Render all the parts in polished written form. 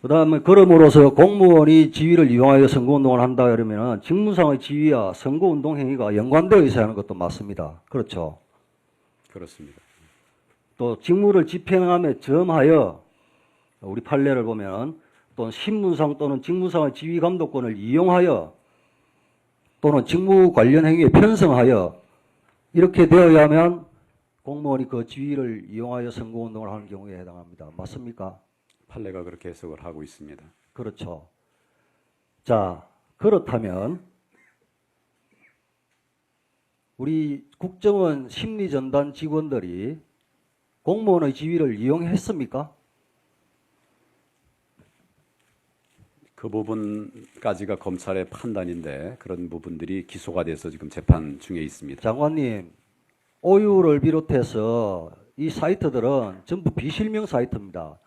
그다음에 그럼으로써 공무원이 지위를 이용하여 선거운동을 한다 그러면은 직무상의 지위와 선거운동 행위가 연관되어 있어야 하는 것도 맞습니다. 그렇죠. 그렇습니다. 또 직무를 집행함에 점하여 우리 판례를 보면 또는 신분상 또는 직무상의 지위 감독권을 이용하여 또는 직무 관련 행위에 편성하여 이렇게 되어야만 공무원이 그 지위를 이용하여 선거운동을 하는 경우에 해당합니다. 맞습니까? 판례가 그렇게 해석을 하고 있습니다. 그렇죠. 자, 그렇다면 우리 국정원 심리전단 직원들이 공무원의 지위를 이용했습니까? 그 부분까지가 검찰의 판단인데 그런 부분들이 기소가 돼서 지금 재판 중에 있습니다. 장관님, 오유를 비롯해서 이 사이트들은 전부 비실명 사이트입니다.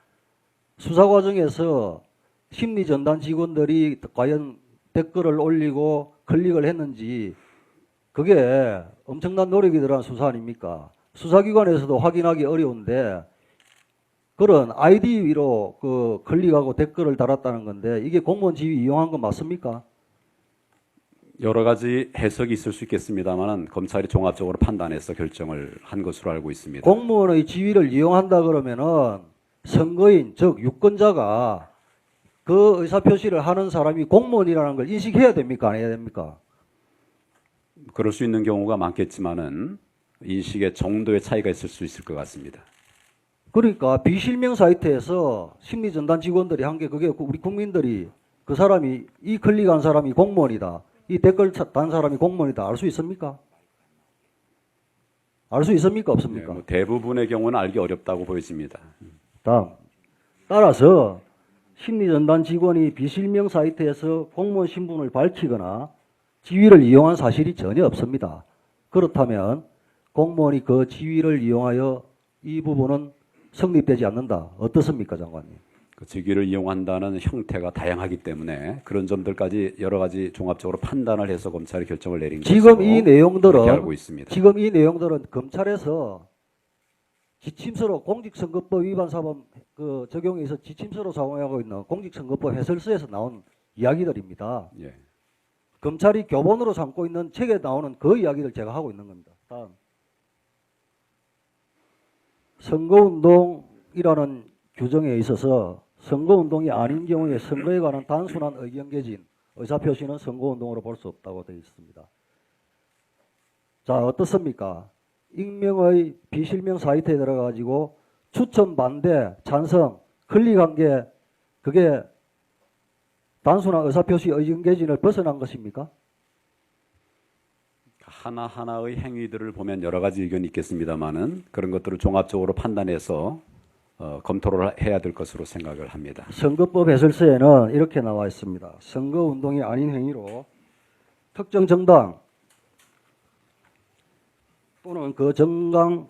수사 과정에서 심리전단 직원들이 과연 댓글을 올리고 클릭을 했는지 그게 엄청난 노력이 들어간 수사 아닙니까? 수사기관에서도 확인하기 어려운데 그런 아이디로 그 클릭하고 댓글을 달았다는 건데 이게 공무원 지위 이용한 건 맞습니까? 여러 가지 해석이 있을 수 있겠습니다만 검찰이 종합적으로 판단해서 결정을 한 것으로 알고 있습니다. 공무원의 지위를 이용한다 그러면은 선거인 즉 유권자가 그 의사표시를 하는 사람이 공무원이라는 걸 인식해야 됩니까? 안 해야 됩니까? 그럴 수 있는 경우가 많겠지만은 인식의 정도의 차이가 있을 수 있을 것 같습니다. 그러니까 비실명 사이트에서 심리전단 직원들이 한 게 그게 우리 국민들이 그 사람이 이 클릭한 사람이 공무원이다. 이 댓글 단 사람이 공무원이다. 알 수 있습니까? 알 수 있습니까? 없습니까? 뭐 대부분의 경우는 알기 어렵다고 보여집니다. 다음. 따라서 심리전단 직원이 비실명 사이트에서 공무원 신분을 밝히거나 지위를 이용한 사실이 전혀 없습니다. 그렇다면 공무원이 그 지위를 이용하여 이 부분은 성립되지 않는다. 어떻습니까, 장관님? 그 직위를 이용한다는 형태가 다양하기 때문에 그런 점들까지 여러 가지 종합적으로 판단을 해서 검찰이 결정을 내린 것으로 지금 이 내용들은 알고 있습니다. 지금 이 내용들은 검찰에서 지침서로 공직선거법 위반 사범 그 적용해서 지침서로 사용하고 있는 공직선거법 해설서에서 나온 이야기들입니다. 예. 검찰이 교본으로 삼고 있는 책에 나오는 그 이야기를 제가 하고 있는 겁니다. 다음. 선거운동이라는 규정에 있어서 선거운동이 아닌 경우에 선거에 관한 단순한 의견 개진, 의사표시는 선거운동으로 볼 수 없다고 되어 있습니다. 자, 어떻습니까? 익명의 비실명 사이트에 들어가지고 추천, 반대, 찬성, 클릭한 게 그게 단순한 의사표시 의견 개진을 벗어난 것입니까? 하나하나의 행위들을 보면 여러 가지 의견이 있겠습니다만은 그런 것들을 종합적으로 판단해서 검토를 해야 될 것으로 생각을 합니다. 선거법 해설서에는 이렇게 나와 있습니다. 선거운동이 아닌 행위로 특정 정당 또는 그 정당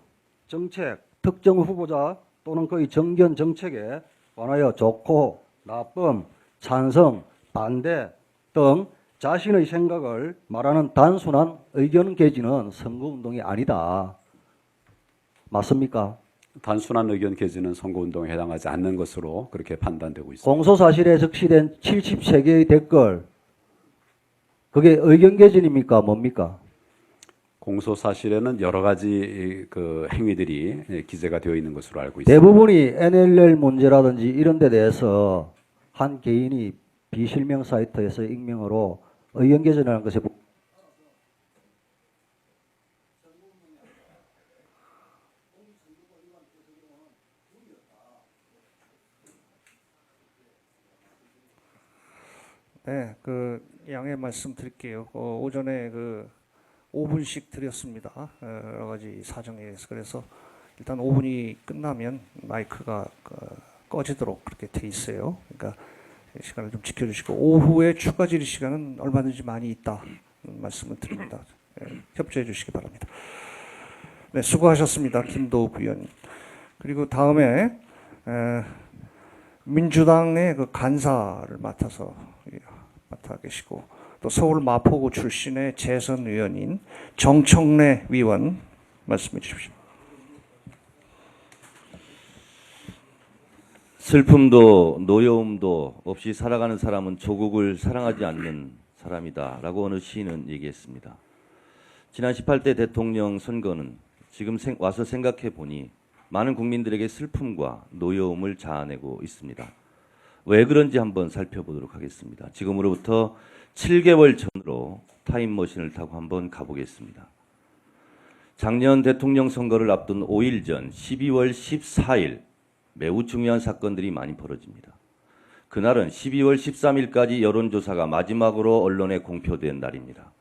정책, 특정 후보자 또는 그의 정견 정책에 관하여 좋고, 나쁨, 찬성, 반대 등 자신의 생각을 말하는 단순한 의견 개진은 선거운동이 아니다. 맞습니까? 단순한 의견 개진은 선거운동에 해당하지 않는 것으로 그렇게 판단되고 있습니다. 공소사실에 적시된 73개의 댓글, 그게 의견 개진입니까? 뭡니까? 공소사실에는 여러 가지 그 행위들이 기재가 되어 있는 것으로 알고 있습니다. 대부분이 NLL 문제라든지 이런 데 대해서 한 개인이 비실명 사이트에서 익명으로 의견 개진하는 것에 네, 그 양해 말씀드릴게요. 오전에 그 5분씩 드렸습니다. 여러 가지 사정에 의해서 그래서 일단 5분이 끝나면 마이크가 꺼지도록 그렇게 돼 있어요. 그러니까 시간을 좀 지켜주시고 오후에 추가 질의 시간은 얼마든지 많이 있다 말씀을 드립니다. 협조해 주시기 바랍니다. 네, 수고하셨습니다, 김도욱 의원님. 그리고 다음에 민주당의 그 간사를 맡아 계시고 또 서울 마포구 출신의 재선 의원인 정청래 위원 말씀해 주십시오. 슬픔도 노여움도 없이 살아가는 사람은 조국을 사랑하지 않는 사람이다라고 어느 시인은 얘기했습니다. 지난 18대 대통령 선거는 지금 와서 생각해 보니 많은 국민들에게 슬픔과 노여움을 자아내고 있습니다. 왜 그런지 한번 살펴보도록 하겠습니다. 지금으로부터 7개월 전으로 타임머신을 타고 한번 가보겠습니다. 작년 대통령 선거를 앞둔 5일 전 12월 14일 매우 중요한 사건들이 많이 벌어집니다. 그날은 12월 13일까지 여론조사가 마지막으로 언론에 공표된 날입니다.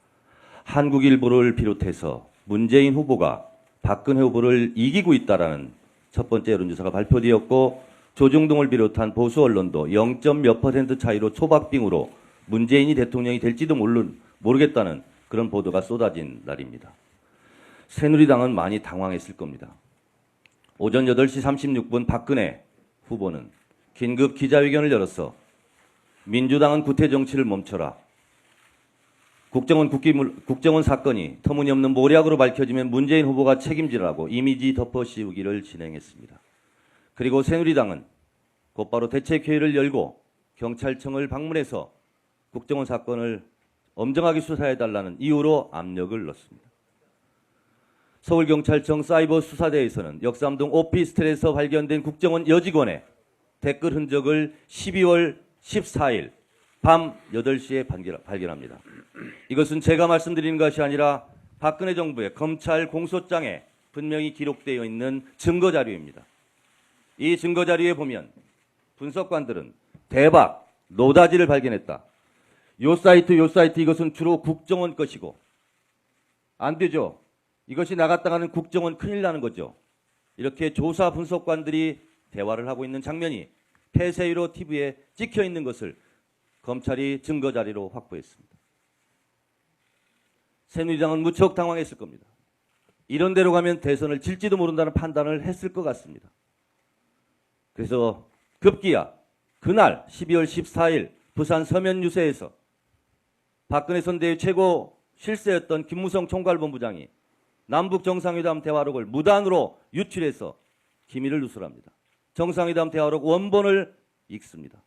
한국일보를 비롯해서 문재인 후보가 박근혜 후보를 이기고 있다라는 첫 번째 여론조사가 발표되었고, 조중동을 비롯한 보수 언론도 0몇 % 차이로 초박빙으로 문재인이 대통령이 될지도 모르겠다는 그런 보도가 쏟아진 날입니다. 새누리당은 많이 당황했을 겁니다. 오전 8시 36분 박근혜 후보는 긴급 기자회견을 열어서 민주당은 구태 정치를 멈춰라. 국정원 사건이 터무니없는 모략으로 밝혀지면 문재인 후보가 책임지라고 이미지 덮어씌우기를 진행했습니다. 그리고 새누리당은 곧바로 대책회의를 열고 경찰청을 방문해서 국정원 사건을 엄정하게 수사해달라는 이유로 압력을 넣습니다. 서울경찰청 사이버수사대에서는 역삼동 오피스텔에서 발견된 국정원 여직원의 댓글 흔적을 12월 14일 밤 8시에 발견합니다. 이것은 제가 말씀드리는 것이 아니라 박근혜 정부의 검찰 공소장에 분명히 기록되어 있는 증거자료입니다. 이 증거자료에 보면 분석관들은 대박, 노다지를 발견했다. 요 사이트 이것은 주로 국정원 것이고 안 되죠. 이것이 나갔다가는 국정원 큰일 나는 거죠. 이렇게 조사 분석관들이 대화를 하고 있는 장면이 폐쇄유로 TV에 찍혀 있는 것을 검찰이 증거자료로 확보했습니다. 새누리당은 무척 당황했을 겁니다. 이런 대로 가면 대선을 질지도 모른다는 판단을 했을 것 같습니다. 그래서 급기야 그날 12월 14일 부산 서면 유세에서 박근혜 선대의 최고 실세였던 김무성 총괄본부장이 남북 정상회담 대화록을 무단으로 유출해서 기밀을 누설합니다. 정상회담 대화록 원본을 읽습니다.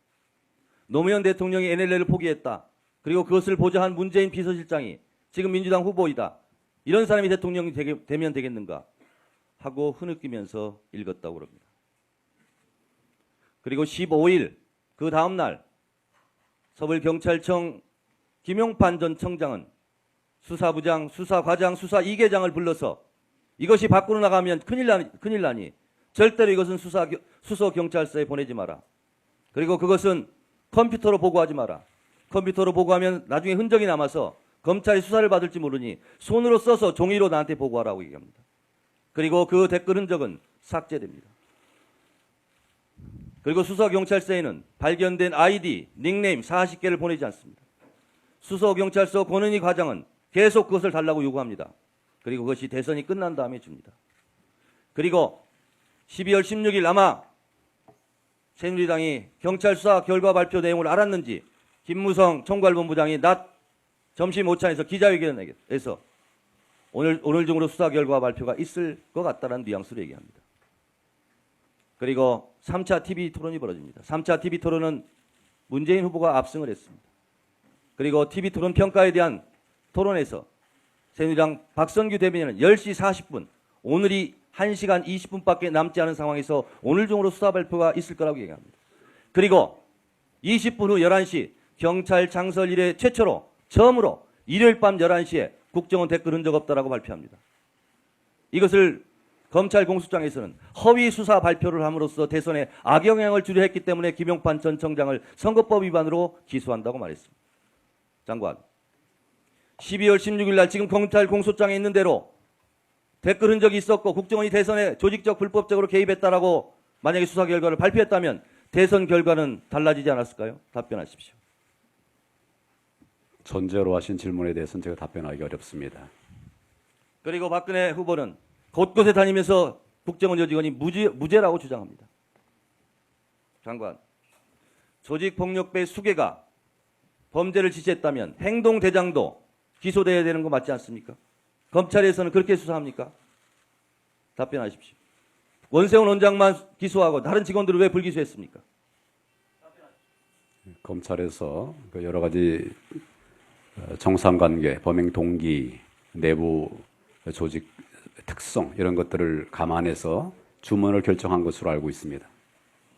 노무현 대통령이 NLL을 포기했다. 그리고 그것을 보좌한 문재인 비서실장이 지금 민주당 후보이다. 이런 사람이 대통령이 되면 되겠는가 하고 흐느끼면서 읽었다고 그럽니다. 그리고 15일 그 다음 날 서울경찰청 김용판 전 청장은 수사부장, 수사과장, 수사 2계장을 불러서 이것이 밖으로 나가면 큰일 나니 절대로 이것은 수서경찰서에 보내지 마라. 그리고 그것은 컴퓨터로 보고하지 마라. 컴퓨터로 보고하면 나중에 흔적이 남아서 검찰이 수사를 받을지 모르니 손으로 써서 종이로 나한테 보고하라고 얘기합니다. 그리고 그 댓글 흔적은 삭제됩니다. 그리고 수서경찰서에는 발견된 아이디, 닉네임 40개를 보내지 않습니다. 수서경찰서 권은희 과장은 계속 그것을 달라고 요구합니다. 그리고 그것이 대선이 끝난 다음에 줍니다. 그리고 12월 16일 아마 새누리당이 경찰 수사 결과 발표 내용을 알았는지 김무성 총괄본부장이 낮 점심 오찬에서 기자회견에서 오늘 중으로 수사 결과 발표가 있을 것 같다는 뉘앙스로 얘기합니다. 그리고 3차 TV 토론이 벌어집니다. 3차 TV 토론은 문재인 후보가 압승을 했습니다. 그리고 TV 토론 평가에 대한 토론에서 새누리당 박선규 대변인은 10시 40분, 오늘이 1시간 20분밖에 남지 않은 상황에서 오늘 중으로 수사 발표가 있을 거라고 얘기합니다. 그리고 20분 후 11시 경찰 창설 이래 최초로 처음으로 일요일 밤 11시에 국정원 댓글 흔적 없다라고 발표합니다. 이것을 검찰 공소장에서는 허위 수사 발표를 함으로써 대선에 악영향을 주려 했기 때문에 김용판 전 청장을 선거법 위반으로 기소한다고 말했습니다. 장관, 12월 16일 날 지금 검찰 공소장에 있는 대로 댓글 흔적이 있었고 국정원이 대선에 조직적 불법적으로 개입했다라고 만약에 수사 결과를 발표했다면 대선 결과는 달라지지 않았을까요? 답변하십시오. 전제로 하신 질문에 대해서는 제가 답변하기 어렵습니다. 그리고 박근혜 후보는 곳곳에 다니면서 국정원 여직원이 무죄라고 주장합니다. 장관, 조직폭력배 수괴가 범죄를 지시했다면 행동대장도 기소돼야 되는 거 맞지 않습니까? 검찰에서는 그렇게 수사합니까? 답변하십시오. 원세훈 원장만 기소하고 다른 직원들을 왜 불기소했습니까? 검찰에서 그 여러 가지 정상관계, 범행 동기, 내부 조직 특성 이런 것들을 감안해서 주문을 결정한 것으로 알고 있습니다.